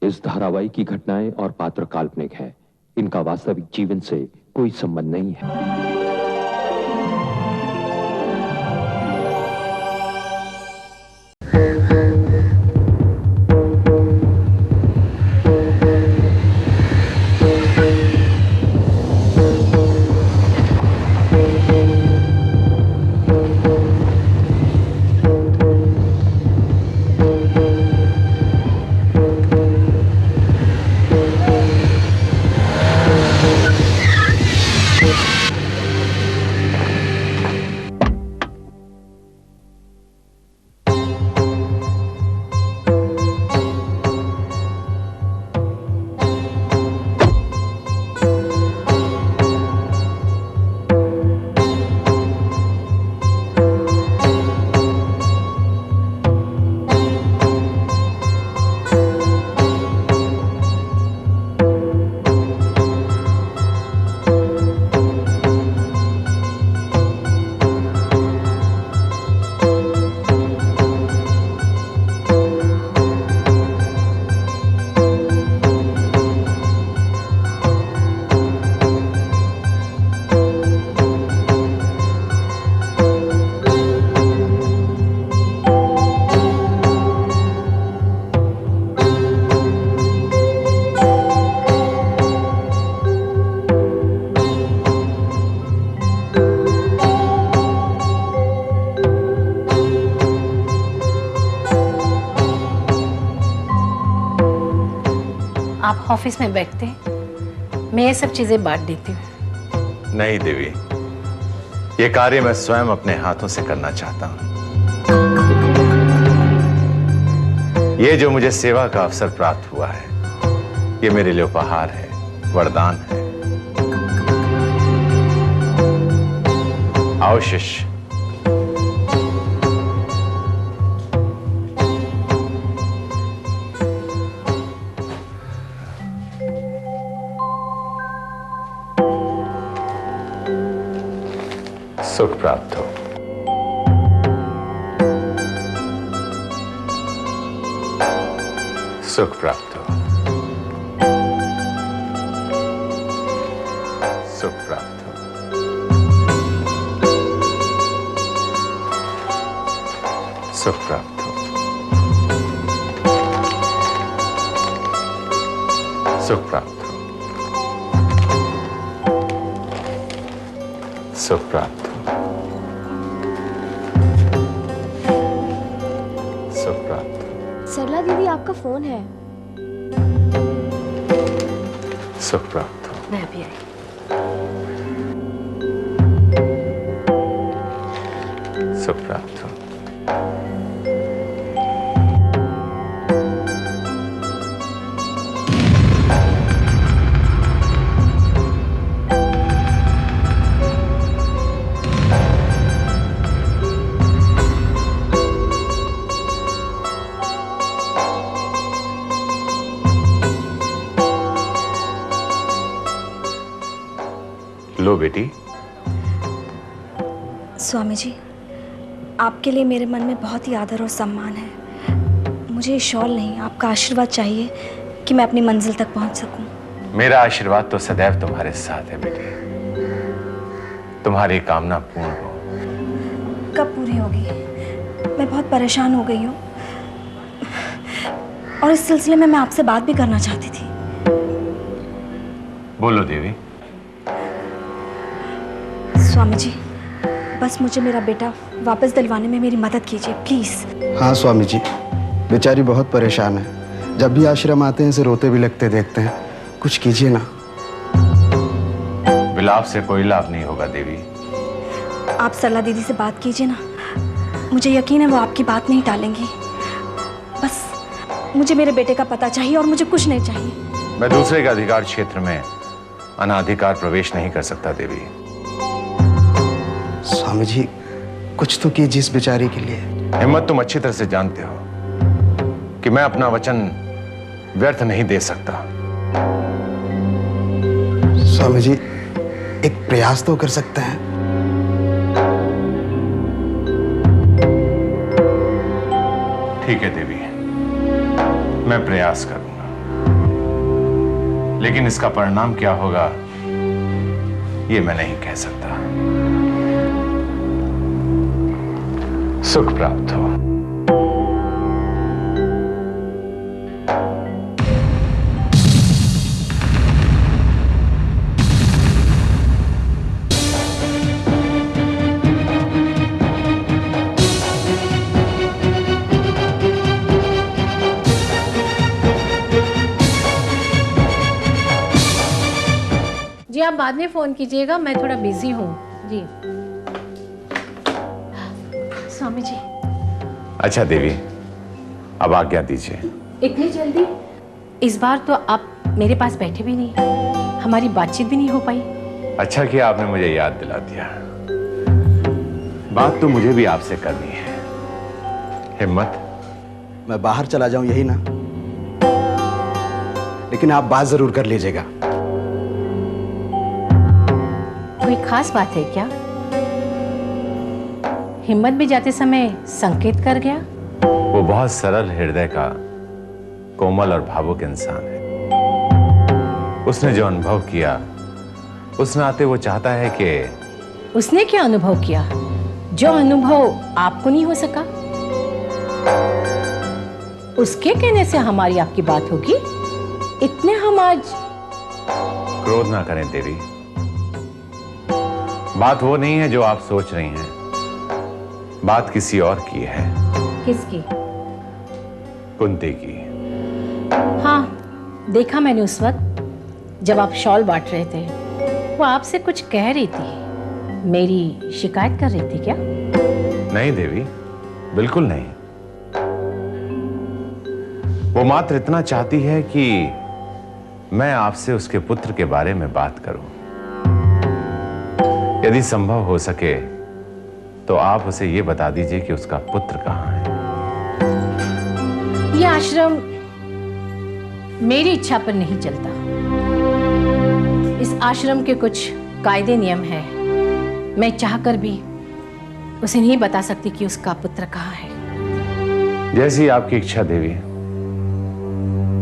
इस धारावाहिक की घटनाएं और पात्र काल्पनिक है। इनका वास्तविक जीवन से कोई संबंध नहीं है। आप ऑफिस में बैठते हैं, मैं ये सब चीजें बांट देती हूँ। नहीं देवी, ये कार्य मैं स्वयं अपने हाथों से करना चाहता हूं। ये जो मुझे सेवा का अवसर प्राप्त हुआ है, ये मेरे लिए उपहार है, वरदान है। आओ शिष्य। सुख प्राप्त हो। सुख प्राप्त हो। सुख प्राप्त हो। सुख प्राप्त हो। सुख प्राप्त हो। सुख प्राप्त हो। सरला दीदी, आपका फोन है। सुख प्राप्त हो। मैं अभी आई। सुख प्राप्त हो। लो बेटी। स्वामी जी, आपके लिए मेरे मन में बहुत ही आदर और सम्मान है। मुझे ये शॉल नहीं, आपका आशीर्वाद चाहिए कि मैं अपनी मंजिल तक पहुंच सकूं। मेरा आशीर्वाद तो सदैव तुम्हारे साथ है बेटी। तुम्हारी कामना पूर्ण हो। कब पूरी होगी? मैं बहुत परेशान हो गई हूँ और इस सिलसिले में मैं आपसे बात भी करना चाहती थी। बोलो देवी। स्वामी जी, बस मुझे मेरा बेटा वापस दिलवाने में मेरी मदद कीजिए प्लीज। हाँ स्वामी जी, बेचारी बहुत परेशान है। जब भी आश्रम आते हैं इसे रोते भी लगते देखते हैं। कुछ कीजिए ना। विलाप से कोई लाभ नहीं होगा देवी। आप सरला दीदी से बात कीजिए ना, मुझे यकीन है वो आपकी बात नहीं टालेंगी। बस मुझे मेरे बेटे का पता चाहिए और मुझे कुछ नहीं चाहिए। मैं दूसरे के अधिकार क्षेत्र में अनाधिकार प्रवेश नहीं कर सकता देवी। स्वामी जी, कुछ तो कीजिए इस बेचारी के लिए। हिम्मत, तुम अच्छी तरह से जानते हो कि मैं अपना वचन व्यर्थ नहीं दे सकता। स्वामी जी, एक प्रयास तो कर सकते हैं। ठीक है देवी, मैं प्रयास करूंगा। लेकिन इसका परिणाम क्या होगा ये मैं नहीं कह सकता। सुख प्राप्त हो। जी आप बाद में फोन कीजिएगा, मैं थोड़ा बिजी हूँ जी। स्वामी जी। अच्छा देवी, अब आज्ञा दीजिए। इतनी जल्दी? इस बार तो आप मेरे पास बैठे भी नहीं, हमारी बातचीत भी नहीं हो पाई। अच्छा किया आपने मुझे याद दिला दिया। बात तो मुझे भी आपसे करनी है। हिम्मत, मैं बाहर चला जाऊं यही ना, लेकिन आप बात जरूर कर लीजिएगा। कोई खास बात है क्या? हिम्मत भी जाते समय संकेत कर गया। वो बहुत सरल हृदय का कोमल और भावुक इंसान है। उसने जो अनुभव किया उस नाते वो चाहता है कि उसने क्या अनुभव किया जो अनुभव आपको नहीं हो सका? उसके कहने से हमारी आपकी बात होगी? इतने हम आज। क्रोध ना करें देवी, बात वो नहीं है जो आप सोच रही हैं। बात किसी और की है। किसकी? कुंती की। हाँ, देखा मैंने उस वक्त जब आप शॉल बांट रहे थे। वो आपसे कुछ कह रही थी, मेरी शिकायत कर रही थी क्या? नहीं देवी, बिल्कुल नहीं। वो मात्र इतना चाहती है कि मैं आपसे उसके पुत्र के बारे में बात करूं। यदि संभव हो सके तो आप उसे यह बता दीजिए कि उसका पुत्र कहां है। यह आश्रम मेरी इच्छा पर नहीं चलता। इस आश्रम के कुछ कायदे नियम हैं। मैं चाहकर भी उसे नहीं बता सकती कि उसका पुत्र कहां है। जैसी आपकी इच्छा देवी।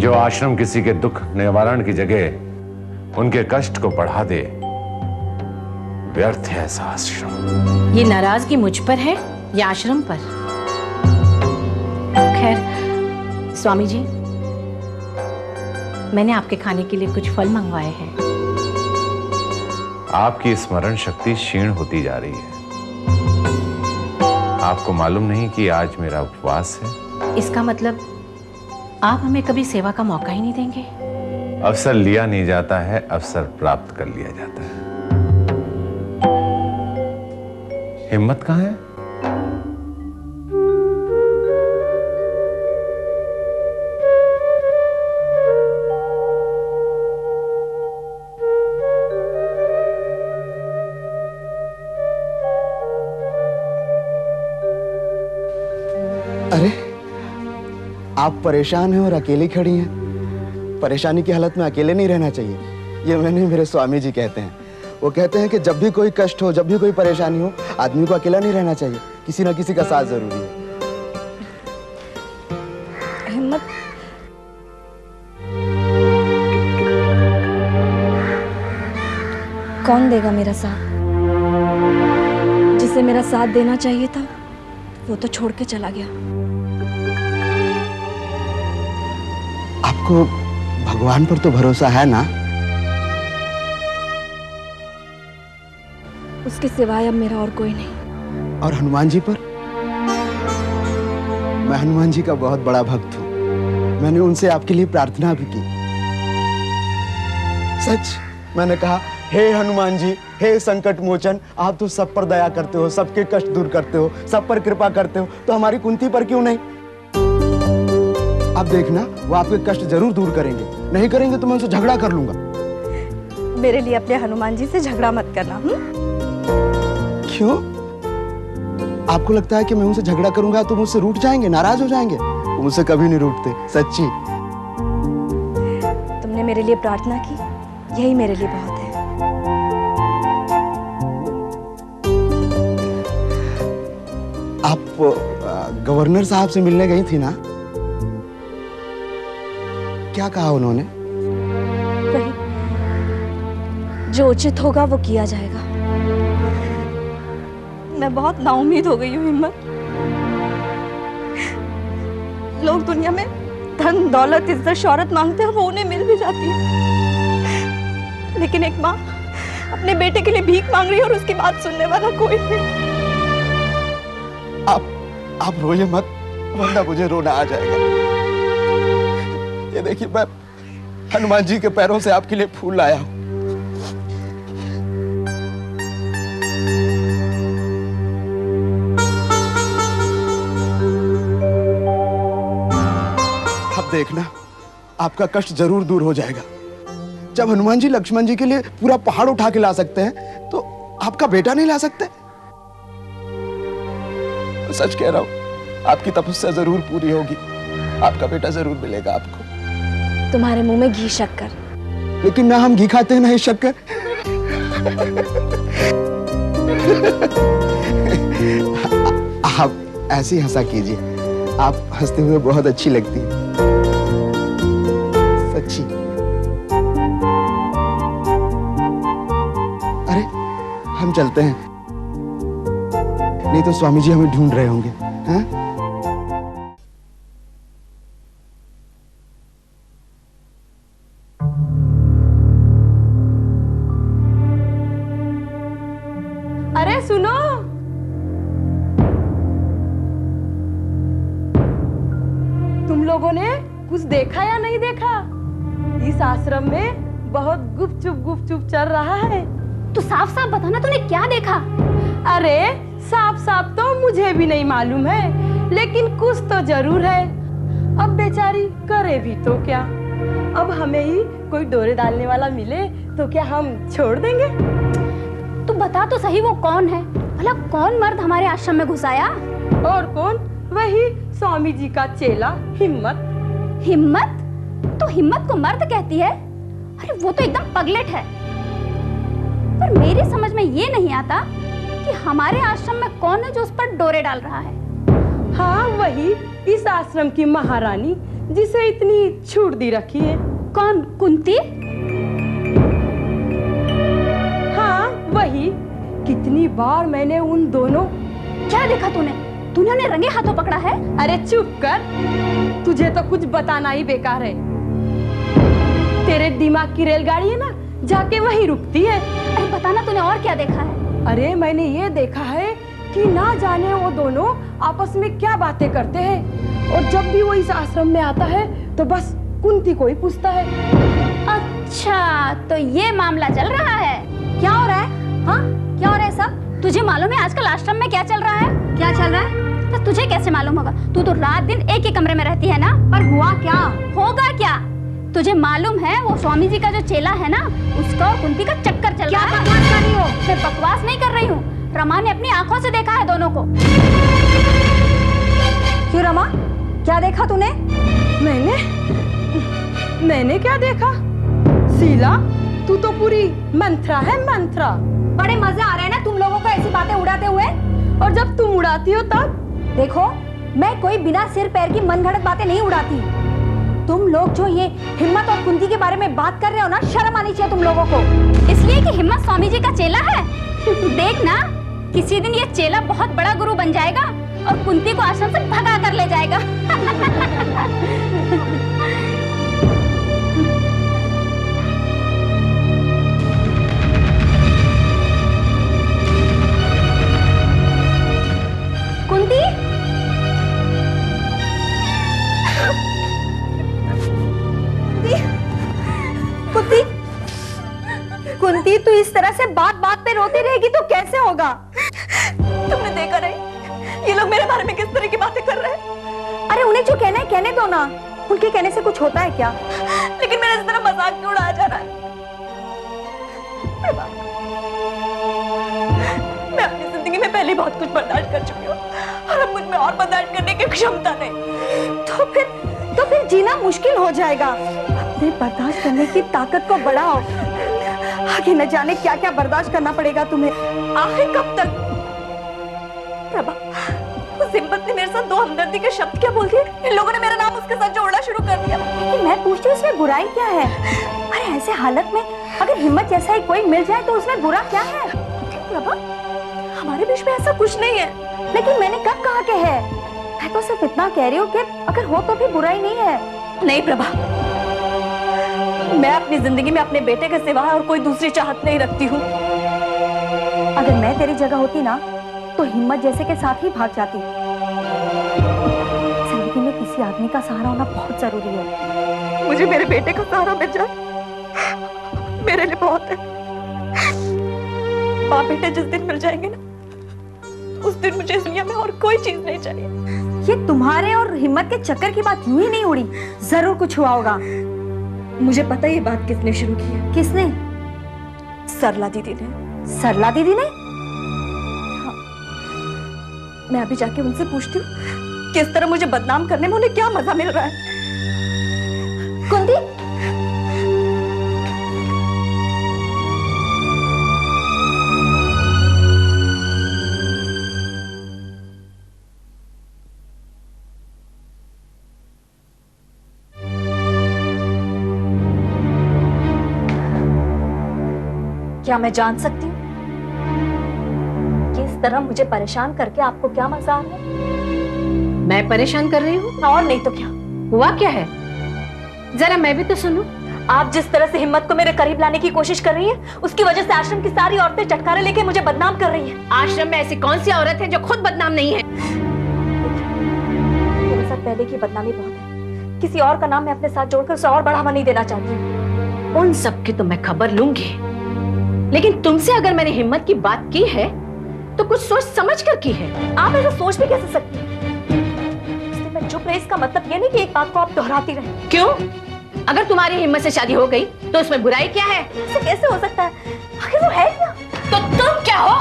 जो आश्रम किसी के दुख निवारण की जगह उनके कष्ट को बढ़ा दे, व्यर्थ है ऐसा आश्रम। ये नाराजगी मुझ पर है या आश्रम पर? खैर स्वामी जी, मैंने आपके खाने के लिए कुछ फल मंगवाए हैं। आपकी स्मरण शक्ति क्षीण होती जा रही है। आपको मालूम नहीं कि आज मेरा उपवास है? इसका मतलब आप हमें कभी सेवा का मौका ही नहीं देंगे? अवसर लिया नहीं जाता है, अवसर प्राप्त कर लिया जाता है। हिम्मत कहां है? अरे, आप परेशान हैं और अकेली खड़ी हैं। परेशानी की हालत में अकेले नहीं रहना चाहिए। ये मैंने मेरे स्वामी जी कहते हैं। वो कहते हैं कि जब भी कोई कष्ट हो, जब भी कोई परेशानी हो, आदमी को अकेला नहीं रहना चाहिए। किसी ना किसी का साथ जरूरी है। हिम्मत, कौन देगा मेरा साथ? जिसे मेरा साथ देना चाहिए था वो तो छोड़ के चला गया। आपको भगवान पर तो भरोसा है ना? उसके सिवाय अब मेरा और कोई नहीं। और हनुमान जी पर? मैं हनुमान जी का बहुत बड़ा भक्त हूं। मैंने उनसे आपके लिए प्रार्थना भी की। सच, मैंने कहा, हे हनुमान जी, हे संकट मोचन, आप तो सब पर दया करते हो, सबके कष्ट दूर करते हो, सब पर कृपा करते हो, तो हमारी कुंती पर क्यों नहीं? अब देखना, वो आपके कष्ट जरूर दूर करेंगे। नहीं करेंगे तो मैं उनसे झगड़ा कर लूंगा। मेरे लिए अपने हनुमान जी से झगड़ा मत करना। क्यों? आपको लगता है कि मैं उनसे झगड़ा करूंगा तो मुझसे रूठ जाएंगे, नाराज हो जाएंगे? वो मुझसे कभी नहीं रूठते, सच्ची। तुमने मेरे लिए प्रार्थना की, यही मेरे लिए बहुत है। आप गवर्नर साहब से मिलने गई थी ना? क्या कहा उन्होंने? वही जो उचित होगा वो किया जाएगा। मैं बहुत नाउम्मीद हो गई हूँ हिम्मत। लोग दुनिया में धन दौलत इज्जत शौहरत मांगते हैं, वो उन्हें मिल भी जाती है, लेकिन एक माँ अपने बेटे के लिए भीख मांग रही है और उसकी बात सुनने वाला कोई नहीं। आप रोइए मत, वरना मुझे रोना आ जाएगा। ये देखिए, मैं हनुमान जी के पैरों से आपके लिए फूल लाया हूं। अब देखना, आपका कष्ट जरूर दूर हो जाएगा। जब हनुमान जी लक्ष्मण जी के लिए पूरा पहाड़ उठा के ला सकते हैं, तो आपका बेटा नहीं ला सकते? सच कह रहा हूं, आपकी तपस्या जरूर पूरी होगी। आपका बेटा जरूर मिलेगा आपको। तुम्हारे मुंह में घी शक्कर। लेकिन ना हम घी खाते हैं ना ही शक्कर। आप ऐसी हंसा कीजिए, आप हंसते हुए बहुत अच्छी लगती हैं, सच्ची। अरे हम चलते हैं, नहीं तो स्वामी जी हमें ढूंढ रहे होंगे। हैं? अरे सुनो, तुम लोगों ने कुछ देखा या नहीं देखा? इस आश्रम में बहुत गुपचुप चल रहा है। तो साफ साफ बताना, तूने क्या देखा? अरे साफ साफ तो मुझे भी नहीं मालूम है, लेकिन कुछ तो जरूर है। अब बेचारी करे भी तो क्या? अब हमें ही कोई डोरे डालने वाला मिले तो क्या हम छोड़ देंगे? तू बता तो सही, वो कौन है भला? कौन मर्द हमारे आश्रम में घुसाया? और कौन? वही स्वामी जी का चेला हिम्मत। हिम्मत? तो हिम्मत को मर्द कहती है? अरे वो तो एकदम पगलेट है। पर मेरी समझ में ये नहीं आता कि हमारे आश्रम में कौन है जो उस पर डोरे डाल रहा है। हाँ, वही इस आश्रम की महारानी, जिसे इतनी छूट दी रखी है। कौन? कुंती? हाँ वही। कितनी बार मैंने उन दोनों। क्या देखा तूने? तूने उन्हें रंगे हाथों पकड़ा है? अरे चुप कर, तुझे तो कुछ बताना ही बेकार है। तेरे दिमाग की रेलगाड़ी है ना, जाके वहीं रुकती है। अरे बताना, तूने और क्या देखा है? अरे मैंने ये देखा है कि ना जाने वो दोनों आपस में क्या बातें करते हैं, और जब भी वो इस आश्रम में आता है तो बस कुंती को ही पूछता है। अच्छा, तो ये मामला चल रहा है। क्या हो रहा है? हाँ, क्या हो रहा है सब? तुझे मालूम है आजकल आश्रम में क्या चल रहा है? क्या चल रहा है? तो तुझे कैसे मालूम होगा? तू तो रात दिन एक ही कमरे में रहती है ना। पर हुआ क्या? होगा क्या? तुझे मालूम है वो स्वामी जी का जो चेला है ना, उसका और कुंती का चक्कर चल रहा है। क्या बकवास कर रही हो? मैं बकवास नहीं कर रही हूँ, रमा ने अपनी आंखों से देखा है दोनों को। क्यों रमा, क्या देखा तूने? मैंने क्या देखा? शीला, तू तो पूरी मंत्रा है, मंत्रा। बड़े मजे आ रहे हैं ना तुम लोगों को ऐसी बातें उड़ाते हुए। और जब तुम उड़ाती हो तब? देखो, मैं कोई बिना सिर पैर की मनगढ़ंत बातें नहीं उड़ाती। तुम लोग जो ये हिम्मत और कुंती के बारे में बात कर रहे हो ना, शर्म आनी चाहिए तुम लोगों को। इसलिए कि हिम्मत स्वामी जी का चेला है। देखना, किसी दिन ये चेला बहुत बड़ा गुरु बन जाएगा और कुंती को आश्रम से भगा कर ले जाएगा। कुंती, कुंती, कुंती, तू इस तरह से बात बात पे रोती रहेगी तो कैसे होगा? तुमने देखा नहीं ये लोग मेरे बारे में किस तरह की बातें कर रहे हैं? अरे उन्हें जो कहना है कहने दो ना, उनके कहने से कुछ होता है क्या? लेकिन मेरा इस तरह मजाक क्यों उड़ाया जा रहा है? मैं अपनी जिंदगी में पहले बहुत कुछ बर्दाश्त कर चुकी हूँ और अब मुझ में और बर्दाश्त करने की क्षमता नहीं। तो फिर जीना मुश्किल हो जाएगा। अपने बर्दाश्त करने की ताकत को बढ़ाओ। आगे न जाने क्या क्या बर्दाश्त करना पड़ेगा तुम्हें। आखिर कब तक? प्रभा, उस हिम्मत ने मेरे साथ दो हमदर्दी के शब्द क्या बोल दिए। इन लोगों ने मेरा नाम उसके साथ जोड़ना शुरू कर दिया। लेकिन मैं पूछती हूँ उसमें बुराई क्या है? अरे ऐसे हालत में अगर हिम्मत जैसा ही कोई मिल जाए तो उसमें बुरा क्या है? प्रभा, हमारे बीच में ऐसा कुछ नहीं है। लेकिन मैंने कब कहा कि है? मैं तो सिर्फ इतना कह रही हूँ कि अगर हो तो भी बुराई नहीं है। नहीं प्रभा, मैं अपनी जिंदगी में अपने बेटे के सिवा और कोई दूसरी चाहत नहीं रखती हूँ। अगर मैं तेरी जगह होती ना तो हिम्मत जैसे के साथ ही भाग जाती। जिंदगी में किसी आदमी का सहारा होना बहुत जरूरी है। मुझे मेरे बेटे का सहारा मिल जाए मेरे लिए बहुत है। बाप बेटे जिस दिन मिल जाएंगे ना, उस दिन मुझे इस दुनिया में और कोई चीज नहीं चाहिए। ये तुम्हारे और हिम्मत के चक्कर की बात यूं ही नहीं उड़ी, जरूर कुछ हुआ होगा। मुझे पता है ये बात किसने शुरू की है। किसने? सरला दीदी ने। सरला दीदी ने? हाँ। मैं अभी जाके उनसे पूछती हूँ किस तरह मुझे बदनाम करने में उन्हें क्या मजा मिल रहा है। कुंती, क्या मैं जान सकती हूँ कि इस तरह मुझे परेशान करके आपको क्या मजा आ रहा है? मैं परेशान कर रही हूँ? और नहीं तो क्या। हुआ क्या है, जरा मैं भी तो सुनूं। आप जिस तरह से हिम्मत को मेरे करीब लाने की कोशिश कर रही हैं, उसकी वजह से आश्रम की सारी औरतें चटकारे लेके मुझे बदनाम कर रही हैं। आश्रम में ऐसी कौन सी औरत है जो खुद बदनाम नहीं है? मेरे साथ पहले की बदनामी बहुत है। किसी और का नाम मैं अपने साथ जोड़कर उसे और बढ़ावा नहीं देना चाहती। उन सब की तो मैं खबर लूंगी, लेकिन तुमसे अगर मैंने हिम्मत की बात की है तो कुछ सोच समझ कर की है। आप ऐसा सोच भी कैसे सकती हैं? इसलिए मैं चुप रही, इसका मतलब ये नहीं कि एक बात को आप दोहराती रहे। क्यों? अगर तुम्हारी हिम्मत से शादी हो गई तो उसमें बुराई क्या है? ऐसे कैसे हो सकता है? आखिर वो है क्या? तो तुम क्या हो?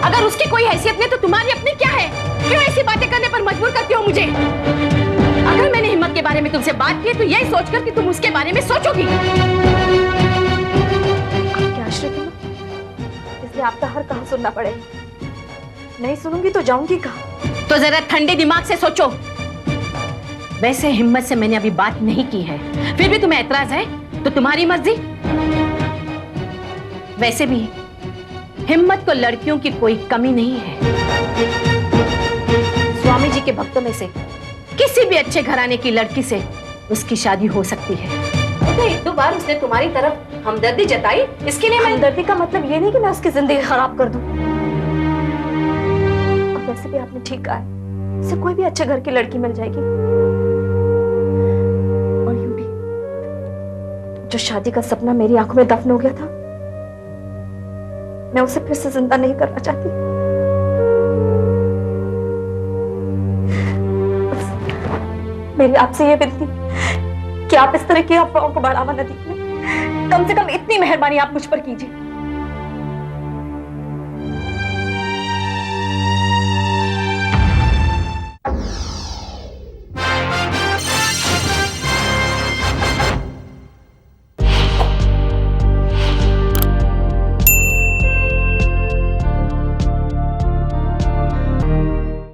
अगर उसकी कोई हैसियत नहीं तो तुम्हारी अपनी क्या है? क्यों ऐसी बातें करने पर मजबूर करती हो मुझे? अगर मैंने हिम्मत के बारे में तुमसे बात की तो यही सोचकर कि तुम उसके बारे में सोचोगी। इसलिए आपका हर कहा सुनना पड़ेगा। नहीं सुनूंगी तो जाऊंगी कहाँ? तो जरा ठंडे दिमाग से सोचो। वैसे हिम्मत से मैंने अभी बात नहीं की है, फिर भी तुम्हें ऐतराज है तो तुम्हारी मर्जी। वैसे भी हिम्मत को लड़कियों की कोई कमी नहीं है। स्वामी जी के भक्तों में से किसी भी अच्छे घराने की लड़की से उसकी शादी हो सकती है। तो एक दो बार उसने तुम्हारी तरफ हमदर्दी जताई, इसके लिए मैं... हमदर्दी का मतलब ये नहीं कि मैं उसकी जिंदगी खराब कर दूं। और वैसे भी आपने ठीक कहा है, इसे कोई भी अच्छे घर की लड़की मिल जाएगी। और यूं भी जो शादी का सपना मेरी आंखों में दफन हो गया था, मैं उसे फिर से जिंदा नहीं करना चाहती। मेरी आपसे ये विनती कि आप इस तरह की अफवाहों को बढ़ावा न दीजिए। कम से कम इतनी मेहरबानी आप मुझ पर कीजिए।